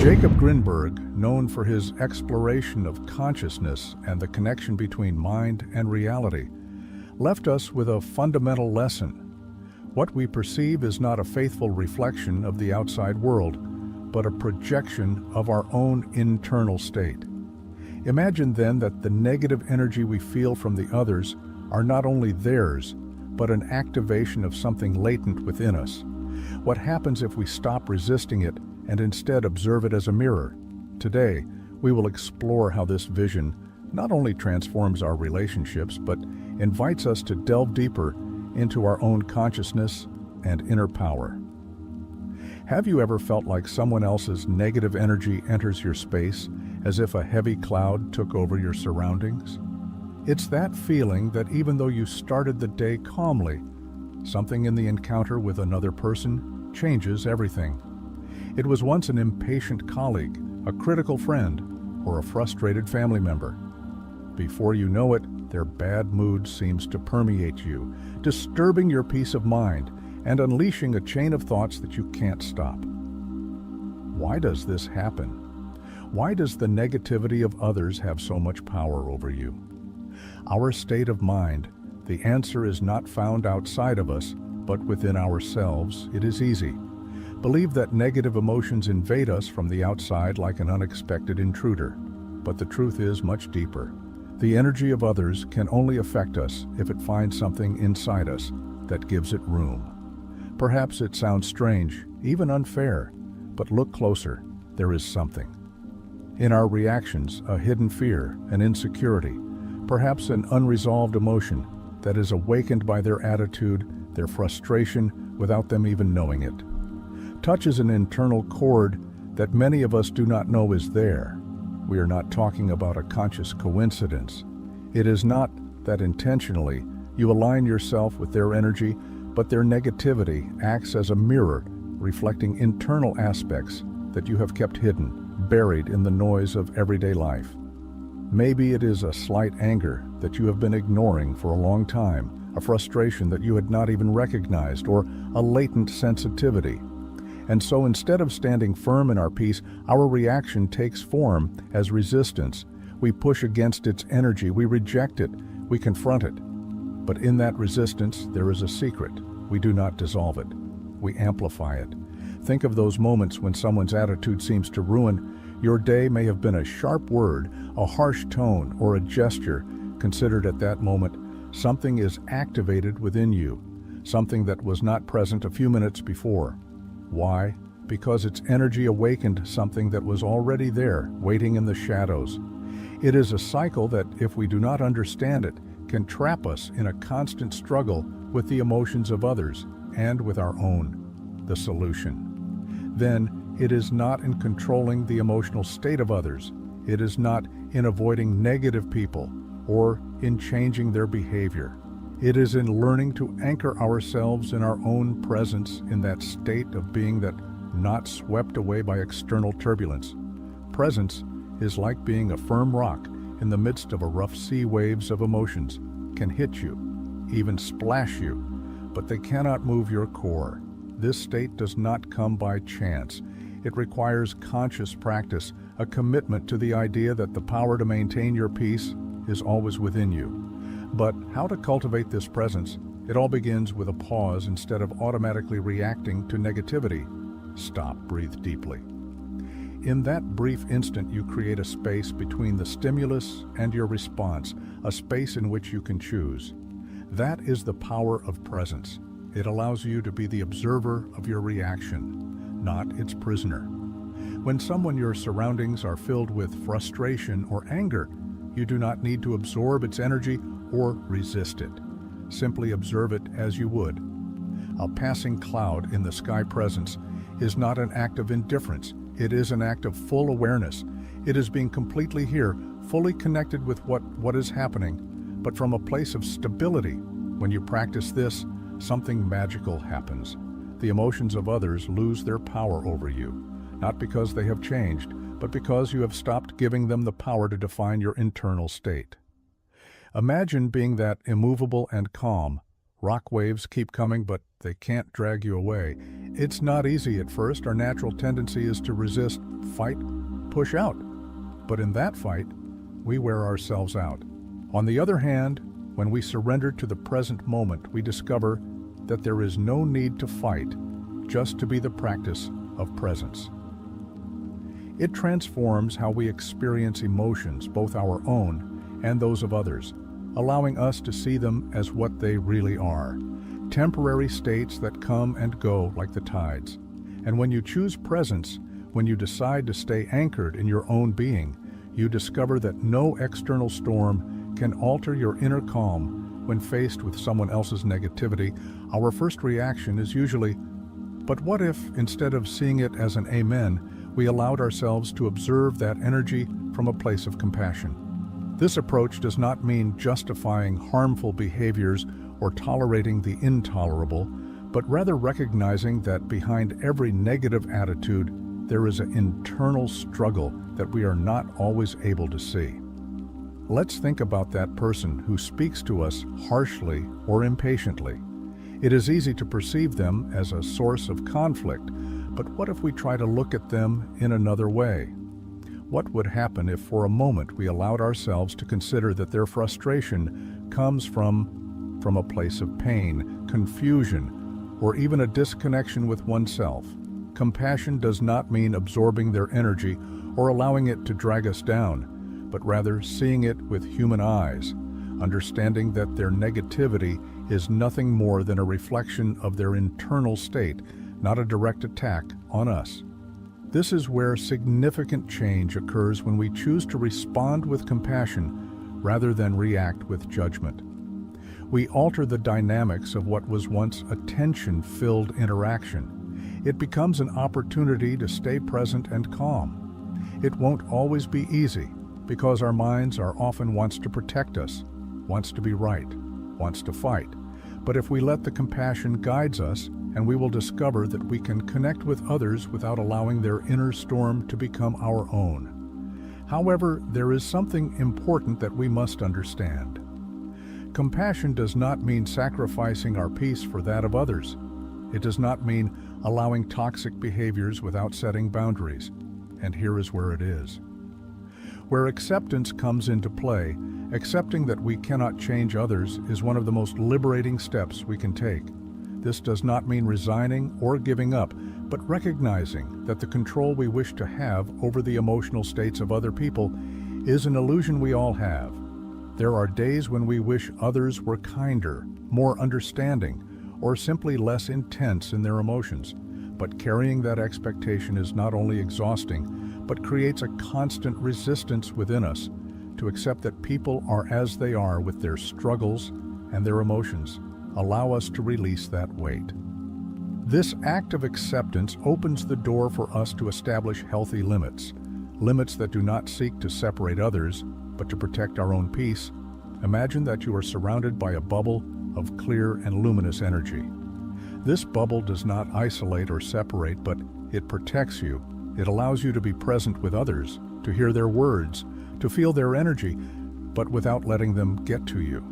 Jacob Grinberg, known for his exploration of consciousness and the connection between mind and reality, left us with a fundamental lesson. What we perceive is not a faithful reflection of the outside world, but a projection of our own internal state. Imagine then that the negative energy we feel from the others are not only theirs, but an activation of something latent within us. What happens if we stop resisting it and instead observe it as a mirror? Today, we will explore how this vision not only transforms our relationships, but invites us to delve deeper into our own consciousness and inner power. Have you ever felt like someone else's negative energy enters your space as if a heavy cloud took over your surroundings? It's that feeling that even though you started the day calmly, something in the encounter with another person changes everything. It was once an impatient colleague, a critical friend, or a frustrated family member. Before you know it, their bad mood seems to permeate you, disturbing your peace of mind and unleashing a chain of thoughts that you can't stop. Why does this happen? Why does the negativity of others have so much power over you? Our state of mind, the answer is not found outside of us, but within ourselves. It is easy. Believe that negative emotions invade us from the outside like an unexpected intruder. But the truth is much deeper. The energy of others can only affect us if it finds something inside us that gives it room. Perhaps it sounds strange, even unfair, but look closer. There is something. In our reactions, a hidden fear, an insecurity, perhaps an unresolved emotion that is awakened by their attitude, their frustration, without them even knowing it. Touch is an internal chord that many of us do not know is there. We are not talking about a conscious coincidence. It is not that intentionally you align yourself with their energy, but their negativity acts as a mirror, reflecting internal aspects that you have kept hidden, buried in the noise of everyday life. Maybe it is a slight anger that you have been ignoring for a long time, a frustration that you had not even recognized, or a latent sensitivity. And so instead of standing firm in our peace, our reaction takes form as resistance. We push against its energy, we reject it, we confront it. But in that resistance, there is a secret. We do not dissolve it. We amplify it. Think of those moments when someone's attitude seems to ruin your day. May have been a sharp word, a harsh tone, or a gesture. Considered at that moment, something is activated within you, something that was not present a few minutes before. Why? Because its energy awakened something that was already there, waiting in the shadows. It is a cycle that, if we do not understand it, can trap us in a constant struggle with the emotions of others and with our own. The solution. Then, it is not in controlling the emotional state of others. It is not in avoiding negative people or in changing their behavior. It is in learning to anchor ourselves in our own presence, in that state of being that not swept away by external turbulence. Presence is like being a firm rock in the midst of a rough sea. Waves of emotions can hit you, even splash you, but they cannot move your core. This state does not come by chance. It requires conscious practice, a commitment to the idea that the power to maintain your peace is always within you. But how to cultivate this presence? It all begins with a pause instead of automatically reacting to negativity. Stop, breathe deeply. In that brief instant, you create a space between the stimulus and your response, a space in which you can choose. That is the power of presence. It allows you to be the observer of your reaction, not its prisoner. When your surroundings are filled with frustration or anger, you do not need to absorb its energy or resist it. Simply observe it as you would. A passing cloud in the sky presence is not an act of indifference. It is an act of full awareness. It is being completely here, fully connected with what is happening, but from a place of stability. When you practice this, something magical happens. The emotions of others lose their power over you, not because they have changed, but because you have stopped giving them the power to define your internal state. Imagine being that immovable and calm, Rock waves keep coming, but they can't drag you away. It's not easy at first. Our natural tendency is to resist, fight, push out. But in that fight, we wear ourselves out. On the other hand, when we surrender to the present moment, we discover that there is no need to fight, just to be the practice of presence. It transforms how we experience emotions, both our own and those of others, allowing us to see them as what they really are, temporary states that come and go like the tides. And when you choose presence, when you decide to stay anchored in your own being, you discover that no external storm can alter your inner calm. When faced with someone else's negativity, our first reaction is usually, but what if, instead of seeing it as an amen, we allowed ourselves to observe that energy from a place of compassion? This approach does not mean justifying harmful behaviors or tolerating the intolerable, but rather recognizing that behind every negative attitude, there is an internal struggle that we are not always able to see. Let's think about that person who speaks to us harshly or impatiently. It is easy to perceive them as a source of conflict, but what if we try to look at them in another way? What would happen if for a moment we allowed ourselves to consider that their frustration comes from a place of pain, confusion, or even a disconnection with oneself? Compassion does not mean absorbing their energy or allowing it to drag us down, but rather seeing it with human eyes, understanding that their negativity is nothing more than a reflection of their internal state, not a direct attack on us. This is where significant change occurs when we choose to respond with compassion rather than react with judgment. We alter the dynamics of what was once a tension-filled interaction. It becomes an opportunity to stay present and calm. It won't always be easy, because our minds are often wants to protect us, wants to be right, wants to fight. But if we let the compassion guide us, and we will discover that we can connect with others without allowing their inner storm to become our own. However, there is something important that we must understand. Compassion does not mean sacrificing our peace for that of others. It does not mean allowing toxic behaviors without setting boundaries. And here is where it is. Where acceptance comes into play, accepting that we cannot change others is one of the most liberating steps we can take. This does not mean resigning or giving up, but recognizing that the control we wish to have over the emotional states of other people is an illusion we all have. There are days when we wish others were kinder, more understanding, or simply less intense in their emotions. But carrying that expectation is not only exhausting, but creates a constant resistance within us to accept that people are as they are with their struggles and their emotions. Allow us to release that weight. This act of acceptance opens the door for us to establish healthy limits, limits that do not seek to separate others, but to protect our own peace. Imagine that you are surrounded by a bubble of clear and luminous energy. This bubble does not isolate or separate, but it protects you. It allows you to be present with others, to hear their words, to feel their energy, but without letting them get to you.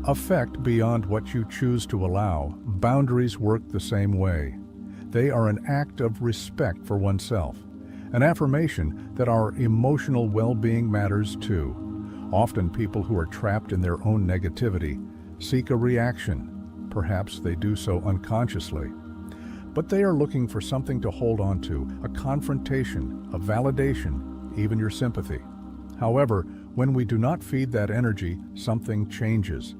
Affect beyond what you choose to allow. Boundaries work the same way. They are an act of respect for oneself, an affirmation that our emotional well-being matters too. Often people who are trapped in their own negativity seek a reaction. Perhaps they do so unconsciously. But they are looking for something to hold on to, a confrontation, a validation, even your sympathy. However, when we do not feed that energy, something changes.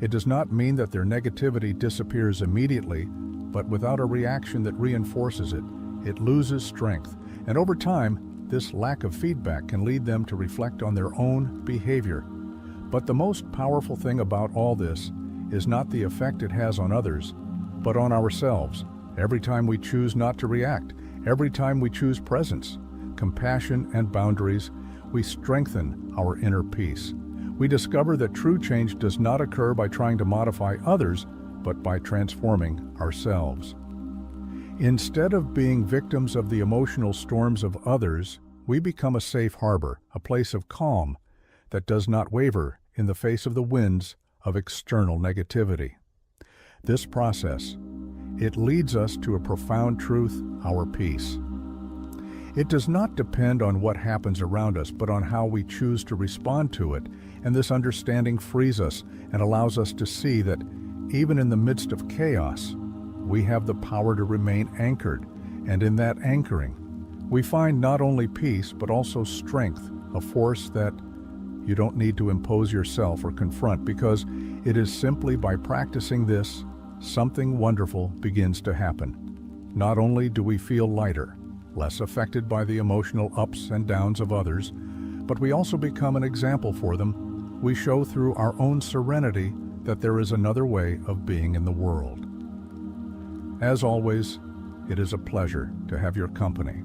It does not mean that their negativity disappears immediately, but without a reaction that reinforces it, it loses strength. And over time, this lack of feedback can lead them to reflect on their own behavior. But the most powerful thing about all this is not the effect it has on others, but on ourselves. Every time we choose not to react, every time we choose presence, compassion, and boundaries, we strengthen our inner peace. We discover that true change does not occur by trying to modify others, but by transforming ourselves. Instead of being victims of the emotional storms of others, we become a safe harbor, a place of calm that does not waver in the face of the winds of external negativity. This process, it leads us to a profound truth, our peace. It does not depend on what happens around us, but on how we choose to respond to it, and this understanding frees us and allows us to see that even in the midst of chaos, we have the power to remain anchored, and in that anchoring, we find not only peace, but also strength, a force that you don't need to impose yourself or confront, because it is simply by practicing this, something wonderful begins to happen. Not only do we feel lighter, less affected by the emotional ups and downs of others, but we also become an example for them. We show through our own serenity that there is another way of being in the world. As always, it is a pleasure to have your company.